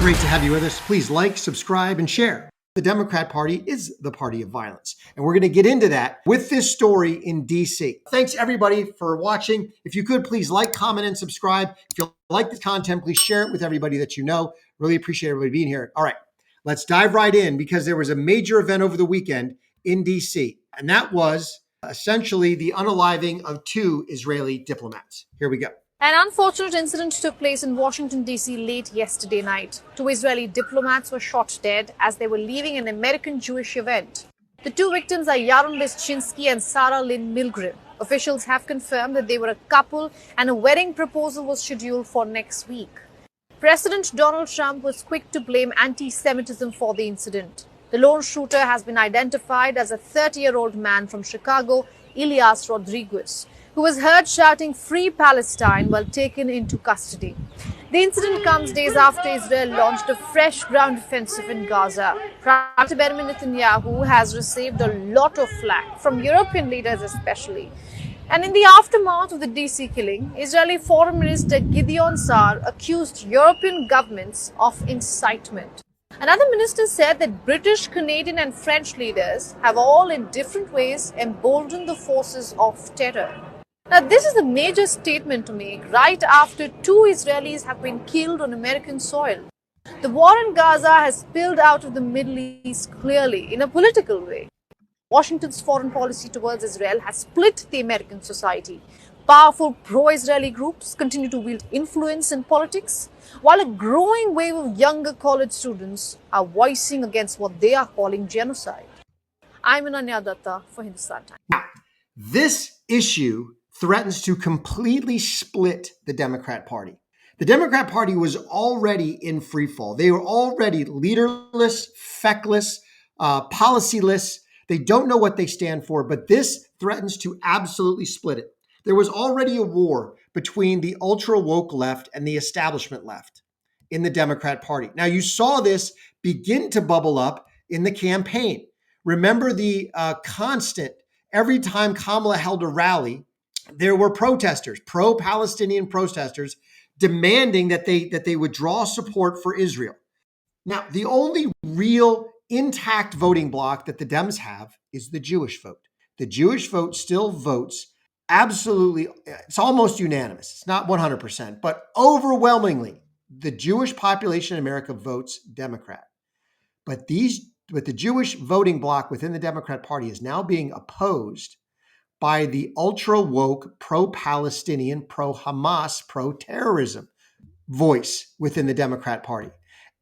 Great to have you with us. Please like, subscribe, and share. The Democrat Party is the party of violence. And we're going to get into that with this story in DC. Thanks everybody for watching. If you could, please like, comment, and subscribe. If you like the content, please share it with everybody that you know. Really appreciate everybody being here. All right, let's dive right in because there was a major event over the weekend in DC. And that was essentially the unaliving of 2 Israeli diplomats. Here we go. An unfortunate incident took place in Washington, D.C. late yesterday night. 2 Israeli diplomats were shot dead as they were leaving an American Jewish event. The 2 victims are Yaron Leschinsky and Sarah Lynn Milgrim. Officials have confirmed that they were a couple and a wedding proposal was scheduled for next week. President Donald Trump was quick to blame anti-Semitism for the incident. The lone shooter has been identified as a 30-year-old man from Chicago, Elias Rodriguez, who was heard shouting "Free Palestine" while taken into custody. The incident comes days after Israel launched a fresh ground offensive in Gaza. Prime Minister Benjamin Netanyahu has received a lot of flack from European leaders especially. And in the aftermath of the DC killing, Israeli Foreign Minister Gideon Sa'ar accused European governments of incitement. Another minister said that British, Canadian and French leaders have all in different ways emboldened the forces of terror. Now, this is a major statement to make right after 2 Israelis have been killed on American soil. The war in Gaza has spilled out of the Middle East clearly in a political way. Washington's foreign policy towards Israel has split the American society. Powerful pro-Israeli groups continue to wield influence in politics, while a growing wave of younger college students are voicing against what they are calling genocide. I'm Ananya Datta for Hindustan Times. Now, this issue threatens to completely split the Democrat Party. The Democrat Party was already in free fall. They were already leaderless, feckless, policyless. They don't know what they stand for, but this threatens to absolutely split it. There was already a war between the ultra woke left and the establishment left in the Democrat Party. Now, you saw this begin to bubble up in the campaign. Remember the constant, every time Kamala held a rally, there were protesters, pro-Palestinian protesters, demanding that they would draw support for Israel. Now, the only real intact voting bloc that the Dems have is the Jewish vote. The Jewish vote still votes absolutely, it's almost unanimous. It's not 100%, but overwhelmingly, the Jewish population in America votes Democrat. But the Jewish voting bloc within the Democrat Party is now being opposed by the ultra-woke, pro-Palestinian, pro-Hamas, pro-terrorism voice within the Democrat Party.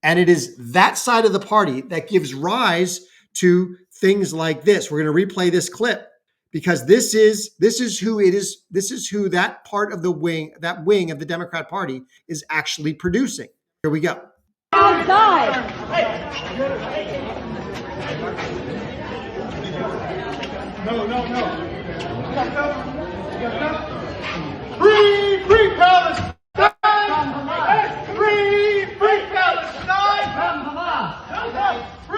And it is that side of the party that gives rise to things like this. We're going to replay this clip because this is who it is. This is who that part of the wing, that wing of the Democrat Party is actually producing. Here we go. Outside. No. Free Palestine! Free Palestine!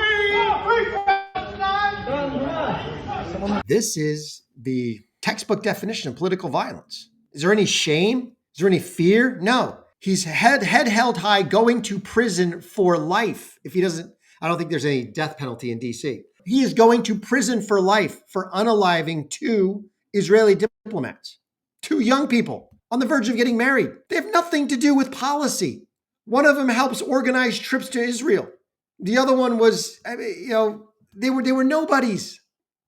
Free Palestine! This is the textbook definition of political violence. Is there any shame? Is there any fear? No. He's head held high, going to prison for life. If he doesn't, I don't think there's any death penalty in DC. He is going to prison for life for unaliving 2 Israeli diplomats, 2 young people on the verge of getting married. They have nothing to do with policy. One of them helps organize trips to Israel. The other one was, they were nobodies.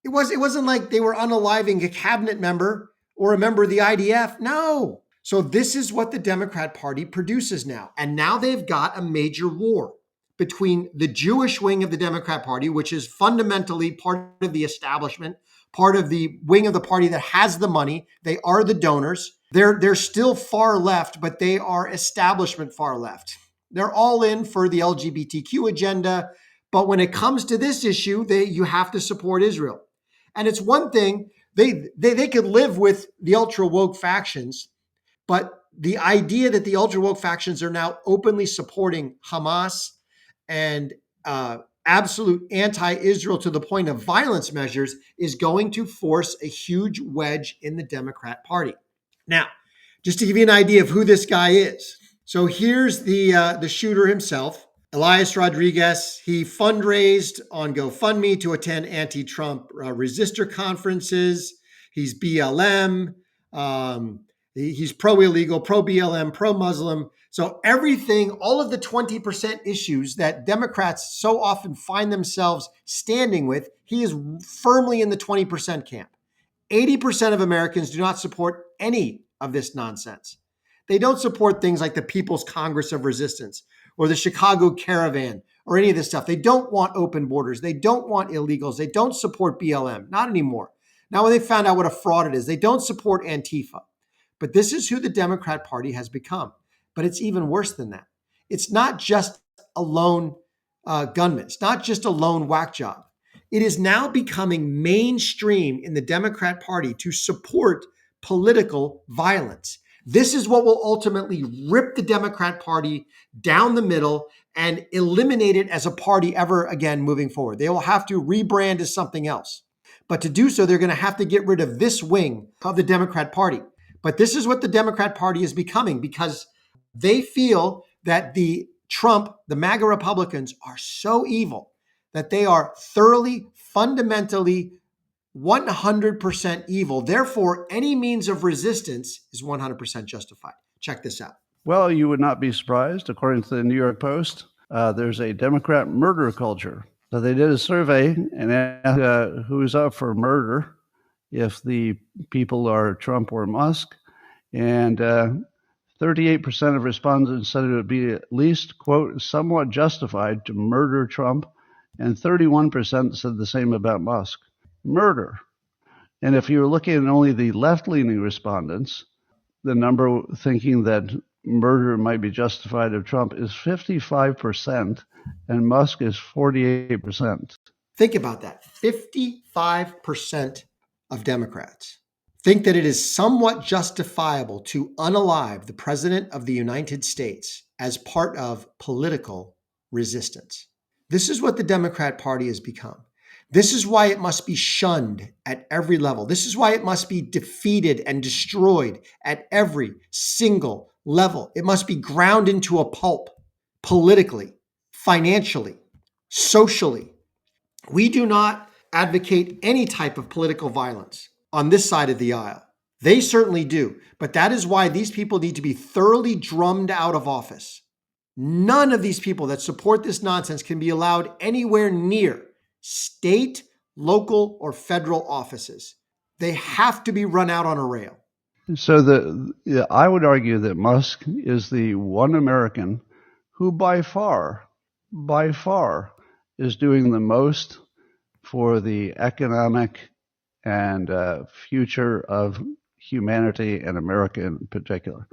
It wasn't like they were unaliving a cabinet member or a member of the IDF. No. So this is what the Democrat Party produces now. And now they've got a major war between the Jewish wing of the Democrat Party, which is fundamentally part of the establishment, part of the wing of the party that has the money. They are the donors. They're still far left, but they are establishment far left. They're all in for the LGBTQ agenda. But when it comes to this issue, you have to support Israel. And it's one thing, they could live with the ultra woke factions, but the idea that the ultra woke factions are now openly supporting Hamas and absolute anti-Israel to the point of violence measures is going to force a huge wedge in the Democrat Party. Now, just to give you an idea of who this guy is. So here's the shooter himself, Elias Rodriguez, he fundraised on GoFundMe to attend anti-Trump resistor conferences. He's BLM. He's pro-illegal, pro-BLM, pro-Muslim. So everything, all of the 20% issues that Democrats so often find themselves standing with, he is firmly in the 20% camp. 80% of Americans do not support any of this nonsense. They don't support things like the People's Congress of Resistance or the Chicago Caravan or any of this stuff. They don't want open borders. They don't want illegals. They don't support BLM. Not anymore. Now, when they found out what a fraud it is, they don't support Antifa. But this is who the Democrat Party has become. But it's even worse than that. It's not just a lone gunman. It's not just a lone whack job. It is now becoming mainstream in the Democrat Party to support political violence. This is what will ultimately rip the Democrat Party down the middle and eliminate it as a party ever again moving forward. They will have to rebrand as something else. But to do so, they're going to have to get rid of this wing of the Democrat Party. But this is what the Democrat Party is becoming because they feel that the MAGA Republicans are so evil that they are thoroughly, fundamentally, 100% evil. Therefore, any means of resistance is 100% justified. Check this out. Well, you would not be surprised. According to the New York Post, there's a Democrat murder culture. So they did a survey and asked who's up for murder, if the people are Trump or Musk. And 38% of respondents said it would be at least, quote, somewhat justified to murder Trump. And 31% said the same about Musk. Murder. And if you were looking at only the left-leaning respondents, the number thinking that murder might be justified of Trump is 55%, and Musk is 48%. Think about that. 55% of Democrats think that it is somewhat justifiable to unalive the President of the United States as part of political resistance. This is what the Democrat Party has become. This is why it must be shunned at every level. This is why it must be defeated and destroyed at every single level. It must be ground into a pulp politically, financially, socially. We do not advocate any type of political violence on this side of the aisle. They certainly do, but that is why these people need to be thoroughly drummed out of office. None of these people that support this nonsense can be allowed anywhere near state, local, or federal offices. They have to be run out on a rail. So I would argue that Musk is the one American who by far, is doing the most for the economic and future of humanity and America in particular.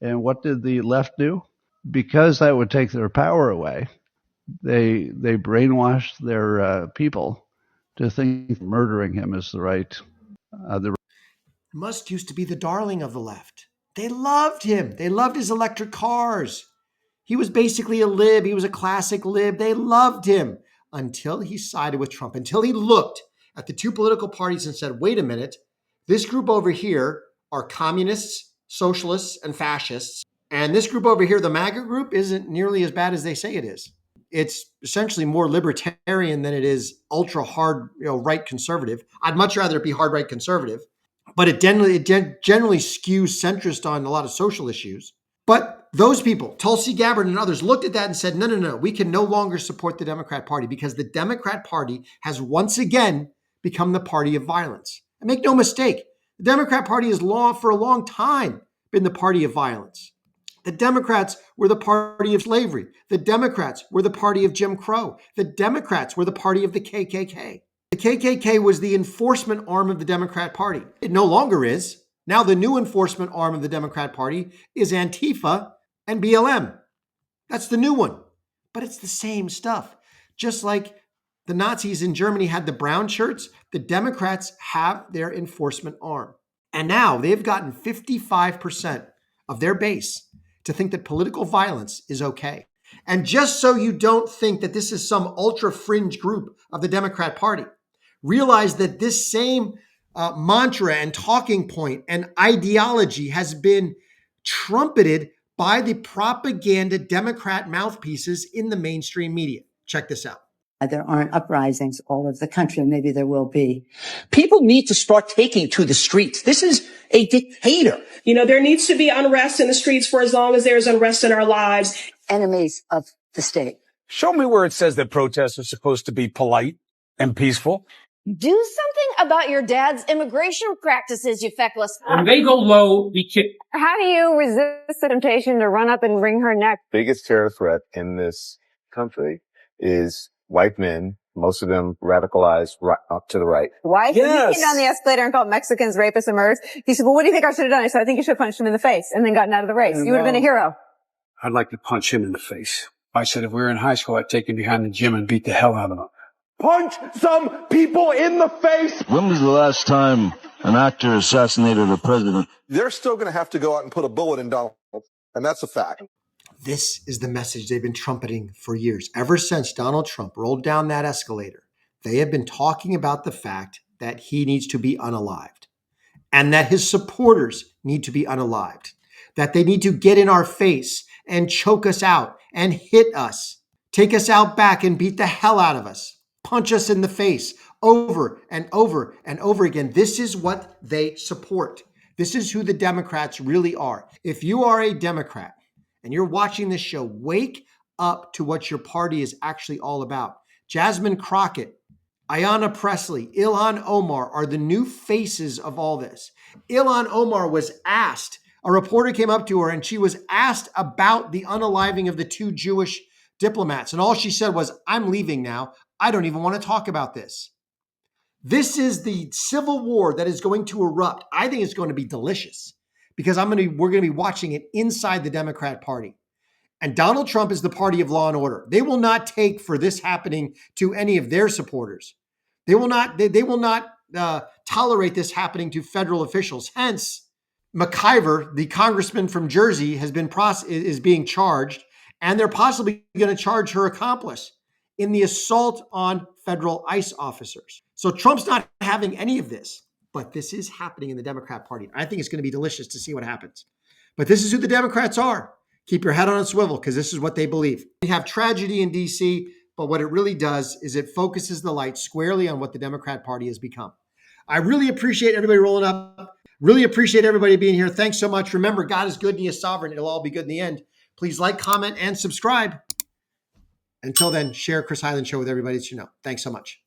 And what did the left do? Because that would take their power away, they brainwashed their people to think murdering him is the right. Musk used to be the darling of the left. They loved him. They loved his electric cars. He was basically a lib. He was a classic lib. They loved him until he sided with Trump, until he looked at the two political parties and said, wait a minute, this group over here are communists, socialists, and fascists. And this group over here, the MAGA group, isn't nearly as bad as they say it is. It's essentially more libertarian than it is ultra hard, right conservative. I'd much rather it be hard right conservative, but it generally skews centrist on a lot of social issues. But those people, Tulsi Gabbard and others, looked at that and said, no, we can no longer support the Democrat Party because the Democrat Party has once again become the party of violence. And make no mistake, the Democrat Party has for a long time been the party of violence. The Democrats were the party of slavery. The Democrats were the party of Jim Crow. The Democrats were the party of the KKK. The KKK was the enforcement arm of the Democrat Party. It no longer is. Now the new enforcement arm of the Democrat Party is Antifa and BLM. That's the new one. But it's the same stuff. Just like the Nazis in Germany had the brown shirts, the Democrats have their enforcement arm. And now they've gotten 55% of their base to think that political violence is okay. And just so you don't think that this is some ultra fringe group of the Democrat Party, realize that this same mantra and talking point and ideology has been trumpeted by the propaganda Democrat mouthpieces in the mainstream media. Check this out. There aren't uprisings all over the country. Maybe there will be. People need to start taking to the streets. This is a dictator. You know, there needs to be unrest in the streets for as long as there's unrest in our lives. Enemies of the state. Show me where it says that protests are supposed to be polite and peaceful. Do something about your dad's immigration practices, you feckless. When they go low, we can. How do you resist the temptation to run up and wring her neck? Biggest terror threat in this country is white men, most of them radicalized right up to the right. Why? Yes. He came down the escalator and called Mexicans rapists and murderers. He said, well, what do you think I should have done? I said, I think you should have punched him in the face and then gotten out of the race. You would have been a hero. I'd like to punch him in the face. I said if we were in high school, I'd take him behind the gym and beat the hell out of him. Punch some people in the face. When was the last time an actor assassinated a president? They're still going to have to go out and put a bullet in Donald Trump, and that's a fact. This is the message they've been trumpeting for years. Ever since Donald Trump rolled down that escalator, they have been talking about the fact that he needs to be unalived and that his supporters need to be unalived, that they need to get in our face and choke us out and hit us, take us out back and beat the hell out of us. Punch us in the face over and over and over again. This is what they support. This is who the Democrats really are. If you are a Democrat and you're watching this show, wake up to what your party is actually all about. Jasmine Crockett, Ayanna Pressley, Ilhan Omar are the new faces of all this. Ilhan Omar was asked, a reporter came up to her and she was asked about the unaliving of the two Jewish diplomats. And all she said was, I'm leaving now. I don't even want to talk about this. This is the civil war that is going to erupt. I think it's going to be delicious because we're going to be watching it inside the Democrat Party. And Donald Trump is the party of law and order. They will not take for this happening to any of their supporters. They will not tolerate this happening to federal officials. Hence, McIver, the congressman from Jersey, is being charged, and they're possibly going to charge her accomplice in the assault on federal ICE officers. So Trump's not having any of this, but this is happening in the Democrat Party. I think it's going to be delicious to see what happens. But this is who the Democrats are. Keep your head on a swivel because this is what they believe. We have tragedy in DC, but what it really does is it focuses the light squarely on what the Democrat Party has become. I really appreciate everybody rolling up. Really appreciate everybody being here. Thanks so much. Remember, God is good and he is sovereign. It'll all be good in the end. Please like, comment, and subscribe. Until then, share Chris Highland Show with everybody that you know. Thanks so much.